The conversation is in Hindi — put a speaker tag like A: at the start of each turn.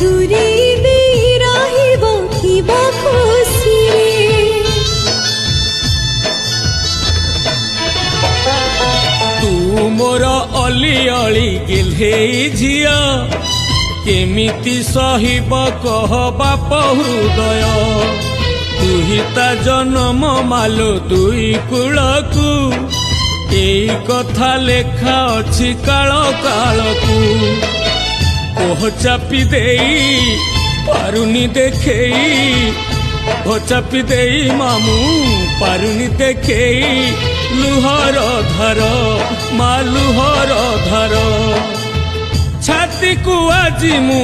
A: दूरी दे रहिबो किबा खुशी
B: तू मोर अली अली गेल्हेई झिया केमिति सहिब कह बाप हृदय तुही ता जन्म मालो दुई कूलकू एई कथा लेखा अछि काल कालकू कोह चापी देई पारुनी देखेई कोह चापी देई मामू पारुनी देखेई लुहर धर मा लुहर धर छाती को आज मु